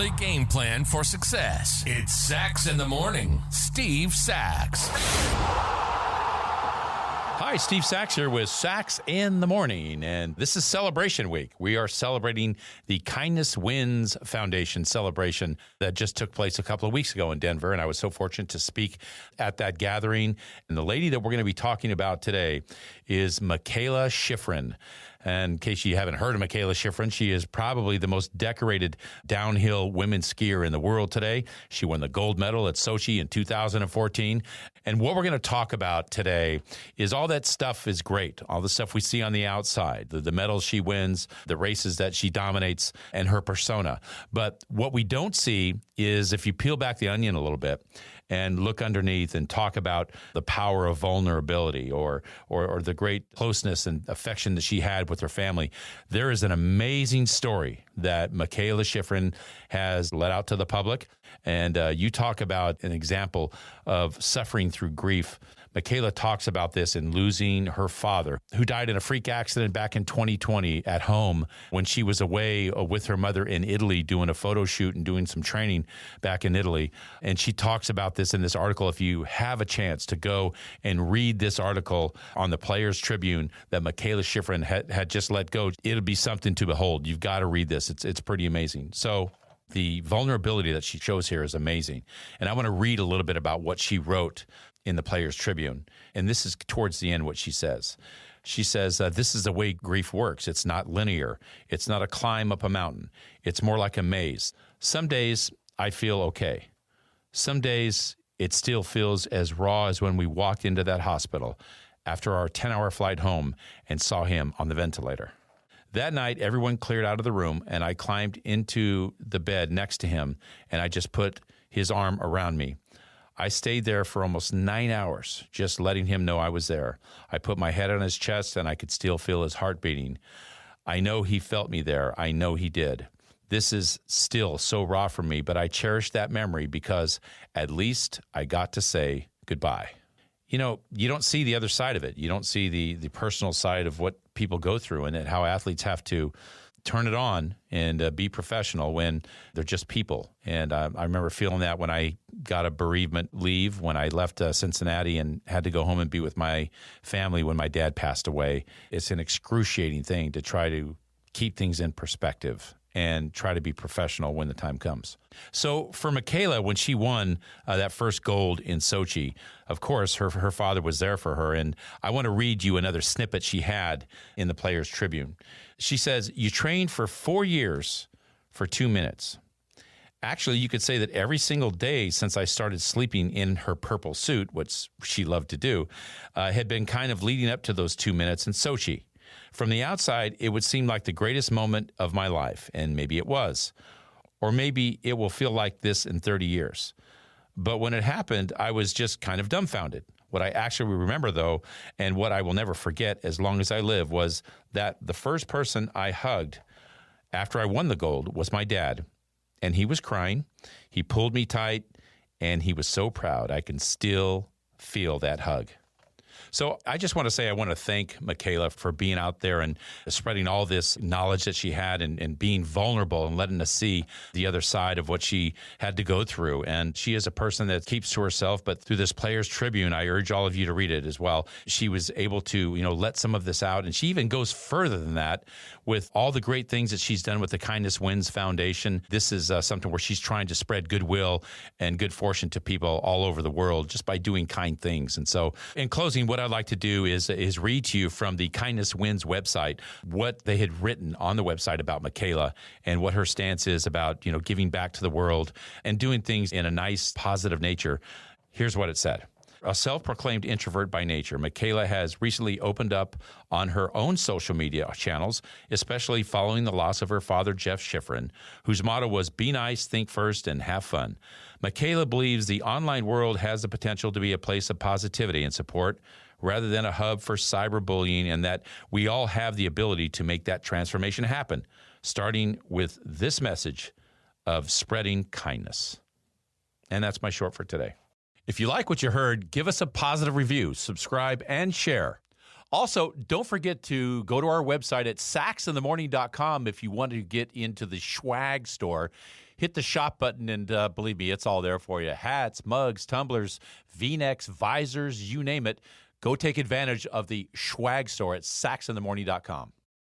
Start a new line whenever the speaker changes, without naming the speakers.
daily game plan for success. It's Sacks in the Morning. Steve Sacks.
Hi, Steve Sacks here with Sacks in the Morning, and this is Celebration Week. We are celebrating the Kindness Wins Foundation celebration that just took place a couple of weeks ago in Denver, and I was so fortunate to speak at that gathering. And the lady that we're going to be talking about today is Michaela Shiffrin. And in case you haven't heard of Michaela Shiffrin, she is probably the most decorated downhill women's skier in the world today. She won the gold medal at Sochi in 2014. And what we're going to talk about today is all that stuff is great. All the stuff we see on the outside, the medals she wins, the races that she dominates, and her persona. But what we don't see is if you peel back the onion a little bit and look underneath and talk about the power of vulnerability or the great closeness and affection that she had with her family, there is an amazing story that Michaela Shiffrin has let out to the public. And you talk about an example of suffering through grief. Michaela talks about this in losing her father, who died in a freak accident back in 2020 at home when she was away with her mother in Italy doing a photo shoot and doing some training back in Italy. And she talks about this in this article. If you have a chance to go and read this article on the Players Tribune that Michaela Shiffrin had just let go, it'll be something to behold. You've got to read this. It's pretty amazing. So the vulnerability that she shows here is amazing. And I want to read a little bit about what she wrote in the Players Tribune. And this is towards the end what she says. She says, this is the way grief works. It's not linear. It's not a climb up a mountain. It's more like a maze. Some days I feel okay. Some days it still feels as raw as when we walked into that hospital after our 10-hour flight home and saw him on the ventilator. That night, everyone cleared out of the room, and I climbed into the bed next to him, and I just put his arm around me. I stayed there for almost 9 hours, just letting him know I was there. I put my head on his chest, and I could still feel his heart beating. I know he felt me there. I know he did. This is still so raw for me, but I cherish that memory because at least I got to say goodbye. You know, you don't see the other side of it. You don't see the personal side of what people go through and how athletes have to turn it on and be professional when they're just people. And I remember feeling that when I got a bereavement leave, when I left Cincinnati and had to go home and be with my family when my dad passed away. It's an excruciating thing to try to keep things in perspective and try to be professional when the time comes. So for Michaela, when she won that first gold in Sochi, of course, her father was there for her. And I want to read you another snippet she had in the Players Tribune. She says, "You trained for 4 years for 2 minutes. Actually, you could say that every single day since I started sleeping in her purple suit, which she loved to do, had been kind of leading up to those 2 minutes in Sochi. From the outside, it would seem like the greatest moment of my life, and maybe it was. Or maybe it will feel like this in 30 years. But when it happened, I was just kind of dumbfounded. What I actually remember, though, and what I will never forget as long as I live, was that the first person I hugged after I won the gold was my dad. And he was crying, he pulled me tight, and he was so proud. I can still feel that hug." So I just want to say I want to thank Michaela for being out there and spreading all this knowledge that she had and being vulnerable and letting us see the other side of what she had to go through. And she is a person that keeps to herself, but through this Players Tribune, I urge all of you to read it as well. She was able to, let some of this out. And she even goes further than that with all the great things that she's done with the Kindness Wins Foundation. This is something where she's trying to spread goodwill and good fortune to people all over the world just by doing kind things. And so in closing, what I'd like to do is read to you from the Kindness Wins website what they had written on the website about Michaela and what her stance is about, giving back to the world and doing things in a nice, positive nature. Here's what it said. A self-proclaimed introvert by nature, Michaela has recently opened up on her own social media channels, especially following the loss of her father, Jeff Shiffrin, whose motto was, "Be nice, think first, and have fun." Michaela believes the online world has the potential to be a place of positivity and support rather than a hub for cyberbullying, and that we all have the ability to make that transformation happen, starting with this message of spreading kindness. And that's my short for today. If you like what you heard, give us a positive review, subscribe, and share. Also, don't forget to go to our website at saxinthemorning.com if you want to get into the swag store. Hit the shop button, and believe me, it's all there for you. Hats, mugs, tumblers, V-necks, visors, you name it. Go take advantage of the swag store at saxinthemorning.com.